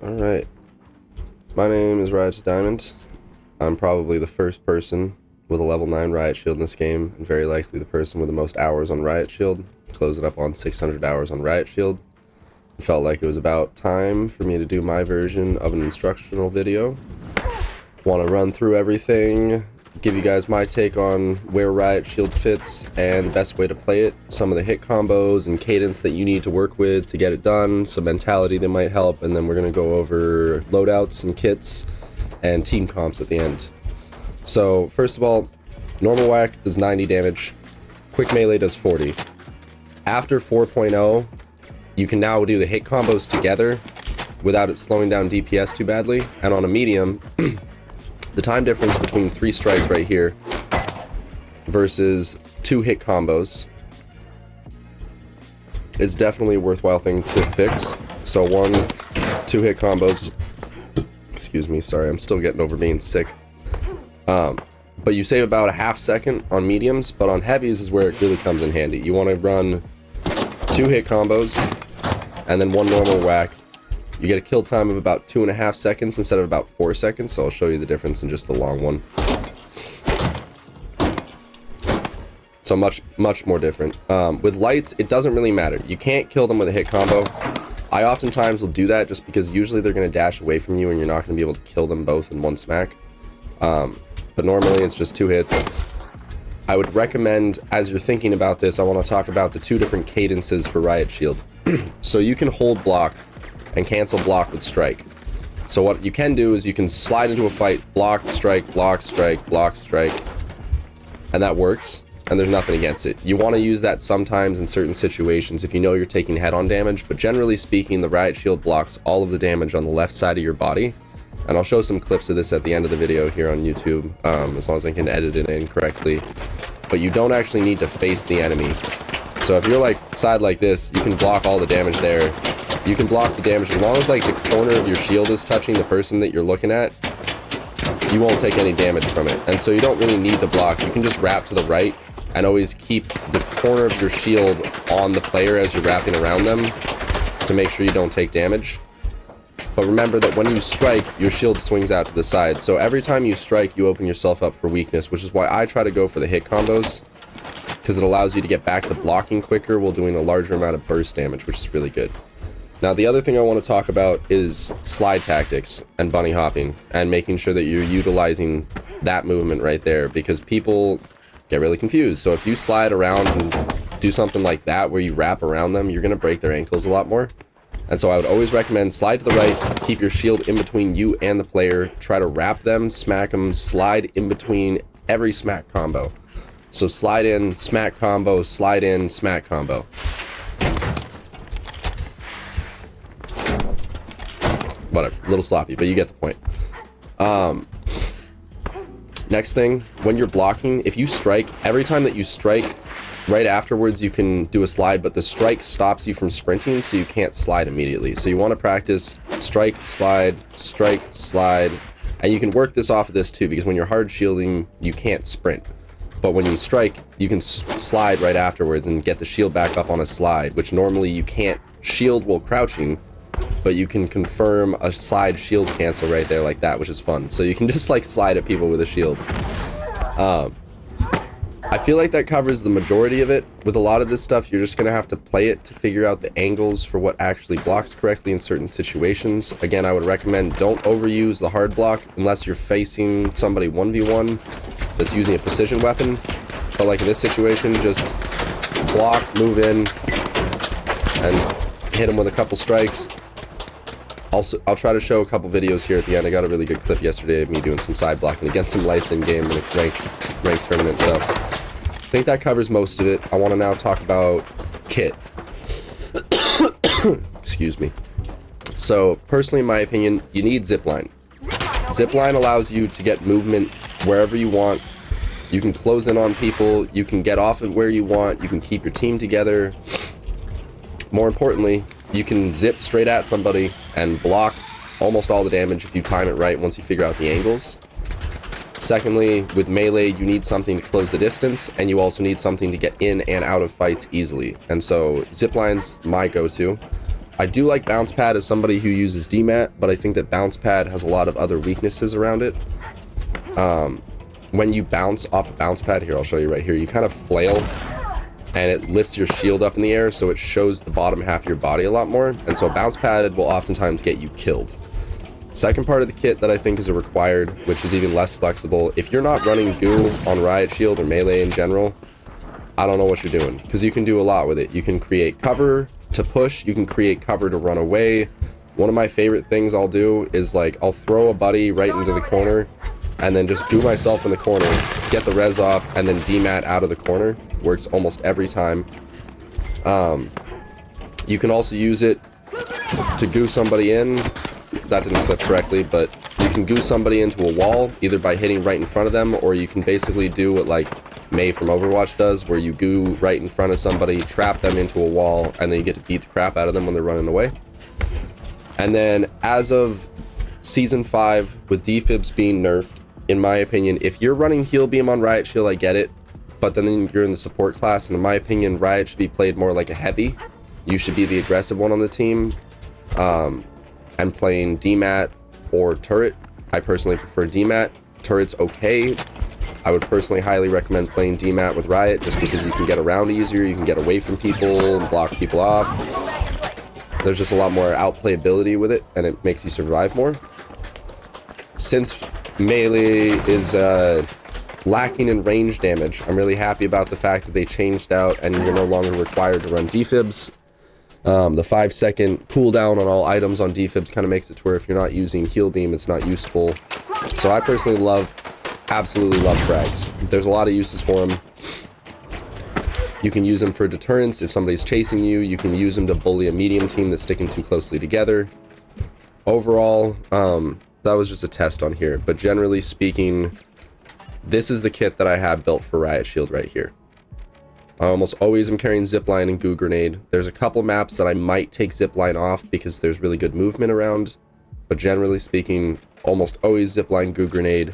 Alright, my name is Riot Diamond. I'm probably the first person with a level 9 Riot Shield in this game, and very likely the person with the most hours on Riot Shield, closing up on 600 hours on Riot Shield. It felt like it was about time for me to do my version of an instructional video. Want to run through everything, give you guys my take on where Riot Shield fits and the best way to play it, some of the hit combos and cadence that you need to work with to get it done, some mentality that might help, and then we're going to go over loadouts and kits and team comps at the end. So first of all, normal whack does 90 damage, quick melee does 40. After 4.0, you can now do the hit combos together without it slowing down DPS too badly, and on a medium, the time difference between 3 strikes right here versus 2 hit combos is definitely a worthwhile thing to fix. So 2 hit combos, excuse me, sorry, I'm still getting over being sick. But you save about a half second on mediums, but on heavies is where it really comes in handy. You want to run 2 hit combos and then 1 normal whack. You get a kill time of about 2.5 seconds instead of about 4 seconds, so I'll show you the difference in just the long one. So much more different. With lights, it doesn't really matter. You can't kill them with a hit combo. I oftentimes will do that just because usually they're going to dash away from you and you're not going to be able to kill them both in one smack. But normally it's just 2 hits. I would recommend, as you're thinking about this, I want to talk about the 2 different cadences for Riot Shield. So you can hold block and cancel block with strike. So what you can do is you can slide into a fight, block, strike, block, strike, block, strike, and that works, and there's nothing against it. You want to use that sometimes in certain situations if you know you're taking head-on damage, but generally speaking, the Riot Shield blocks all of the damage on the left side of your body, and I'll show some clips of this at the end of the video here on YouTube, as long as I can edit it in correctly. But you don't actually need to face the enemy. So if you're like side like this, you can block all the damage there. You can block the damage as long as like the corner of your shield is touching the person that you're looking at. You won't take any damage from it, and so you don't really need to block. You can just wrap to the right and always keep the corner of your shield on the player as you're wrapping around them to make sure you don't take damage. But remember that when you strike, your shield swings out to the side, so every time you strike, you open yourself up for weakness, which is why I try to go for the hit combos, because it allows you to get back to blocking quicker while doing a larger amount of burst damage, which is really good. Now, the other thing I want to talk about is slide tactics and bunny hopping and making sure that you're utilizing that movement right there, because people get really confused. So if you slide around and do something like that where you wrap around them, you're going to break their ankles a lot more. And so I would always recommend slide to the right, keep your shield in between you and the player, try to wrap them, smack them, slide in between every smack combo. So slide in, smack combo, slide in, smack combo. Whatever, a little sloppy, but you get the point. Next thing, when you're blocking, if you strike, every time that you strike, right afterwards you can do a slide, but the strike stops you from sprinting, so you can't slide immediately. So you want to practice strike, slide, and you can work this off of this too, because when you're hard shielding, you can't sprint. But when you strike, you can slide right afterwards and get the shield back up on a slide, which normally you can't shield while crouching, but you can confirm a slide shield cancel right there like that, which is fun. So you can just like slide at people with a shield. I feel like that covers the majority of it. With a lot of this stuff, you're just going to have to play it to figure out the angles for what actually blocks correctly in certain situations. Again, I would recommend don't overuse the hard block unless you're facing somebody 1v1 that's using a precision weapon. But like in this situation, just block, move in, and hit them with a couple strikes. Also, I'll try to show a couple videos here at the end. I got a really good clip yesterday of me doing some side blocking against some lights in game in a ranked tournament, so I think that covers most of it. I want to now talk about kit. Excuse me. So, personally, in my opinion, you need zipline. Zipline allows you to get movement wherever you want. You can close in on people, you can get off of where you want, you can keep your team together. More importantly, you can zip straight at somebody and block almost all the damage if you time it right once you figure out the angles. Secondly, with melee, you need something to close the distance, and you also need something to get in and out of fights easily. And so zipline's my go-to. I do like bounce pad as somebody who uses DMAT, but I think that bounce pad has a lot of other weaknesses around it. When you bounce off a bounce pad, here, I'll show you right here, you kind of flail and it lifts your shield up in the air, so it shows the bottom half of your body a lot more, and so bounce pad will oftentimes get you killed. Second part of the kit that I think is a required, which is even less flexible, if you're not running goo on Riot Shield or melee in general, I don't know what you're doing, because you can do a lot with it. You can create cover to push, you can create cover to run away. One of my favorite things I'll do is, like, I'll throw a buddy right into the corner and then just goo myself in the corner, get the res off, and then demat out of the corner. Works almost every time. You can also use it to goo somebody in. That didn't clip correctly, but you can goo somebody into a wall, either by hitting right in front of them, or you can basically do what, like, Mei from Overwatch does, where you goo right in front of somebody, trap them into a wall, and then you get to beat the crap out of them when they're running away. And then, as of Season 5, with defibs being nerfed, in my opinion, if you're running heal beam on Riot Shield, I get it, but then you're in the support class, and in my opinion, Riot should be played more like a heavy. You should be the aggressive one on the team, and playing DMAT or turret. I personally prefer DMAT. Turret's okay. I would personally highly recommend playing DMAT with Riot, just because you can get around easier, you can get away from people and block people off. There's just a lot more outplayability with it, and it makes you survive more. Since melee is lacking in range damage, I'm really happy about the fact that they changed out and you're no longer required to run defibs. The 5-second cooldown on all items on defibs kind of makes it to where if you're not using heal beam, it's not useful. So I personally absolutely love frags. There's a lot of uses for them. You can use them for deterrence if somebody's chasing you. You can use them to bully a medium team that's sticking too closely together. Overall, that was just a test on here, but generally speaking, this is the kit that I have built for Riot Shield right here. I almost always am carrying zipline and goo grenade. There's a couple maps that I might take zipline off because there's really good movement around, but generally speaking, almost always zipline, goo grenade,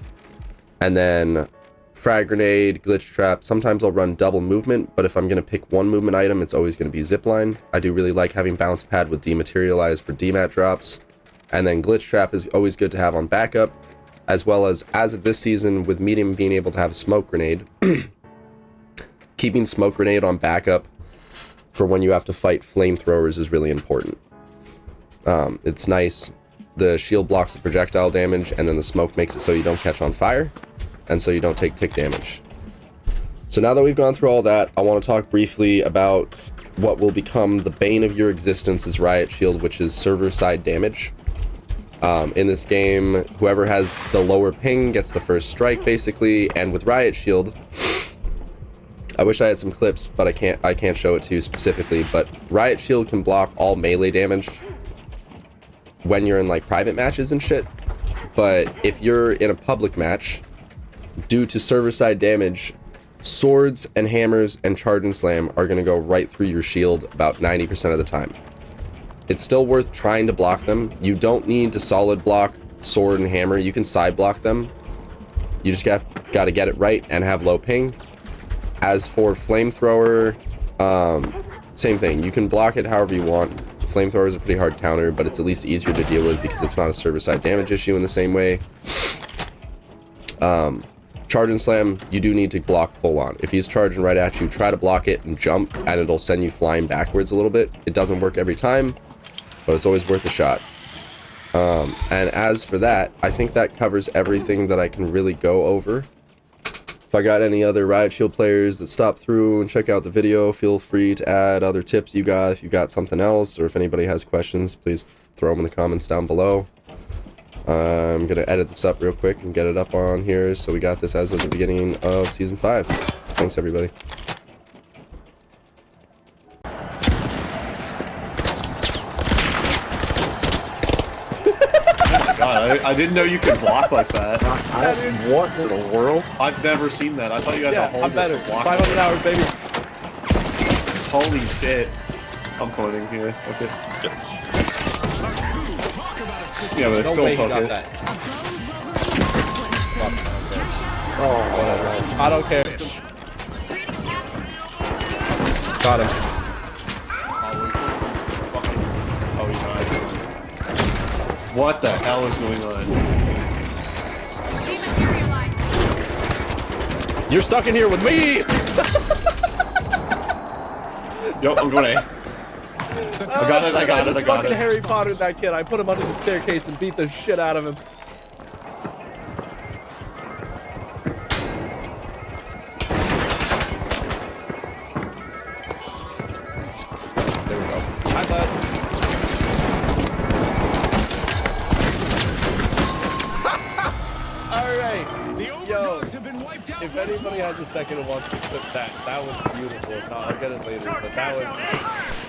and then frag grenade, glitch trap. Sometimes I'll run double movement, but if I'm going to pick one movement item, it's always going to be zipline. I do really like having bounce pad with dematerialize for demat drops. And then glitch trap is always good to have on backup, as well as of this season, with medium being able to have smoke grenade. Keeping smoke grenade on backup for when you have to fight flamethrowers is really important. It's nice. The shield blocks the projectile damage, and then the smoke makes it so you don't catch on fire, and so you don't take tick damage. So now that we've gone through all that, I want to talk briefly about what will become the bane of your existence as Riot Shield, which is server-side damage. In this game, whoever has the lower ping gets the first strike, basically, and with Riot Shield, I wish I had some clips, but I can't show it to you specifically, but Riot Shield can block all melee damage when you're in, like, private matches and shit, but if you're in a public match, due to server-side damage, swords and hammers and charge and slam are going to go right through your shield about 90% of the time. It's still worth trying to block them. You don't need to solid block sword and hammer. You can side block them. You just got to get it right and have low ping. As for flamethrower, same thing. You can block it however you want. Flamethrower is a pretty hard counter, but it's at least easier to deal with because it's not a server-side damage issue in the same way. Charge and slam, you do need to block full on. If he's charging right at you, try to block it and jump, and it'll send you flying backwards a little bit. It doesn't work every time, but it's always worth a shot. And as for that, I think that covers everything that I can really go over. If I got any other Riot Shield players that stop through and check out the video, feel free to add other tips you got if you got something else, or if anybody has questions, please throw them in the comments down below. I'm going to edit this up real quick and get it up on here, so we got this as of the beginning of Season 5. Thanks, everybody. God, I didn't know you could block like that. What in the world? I've never seen that. I thought you had to hold I'm better. it to block. 500 hours, baby. Holy shit. I'm quoting here. Okay. Yeah, but I still took it. That. Oh, whatever. I don't care. Got him. What the hell is going on? You're stuck in here with me! Yo, I'm going A. I got it, I got it, I got fucking it. Harry Potter that kid. I put him under the staircase and beat the shit out of him. There we go. Hi, bud. Alright. Yo, if anybody has a second and wants to clip that, that was beautiful. I'll get it later, but that was...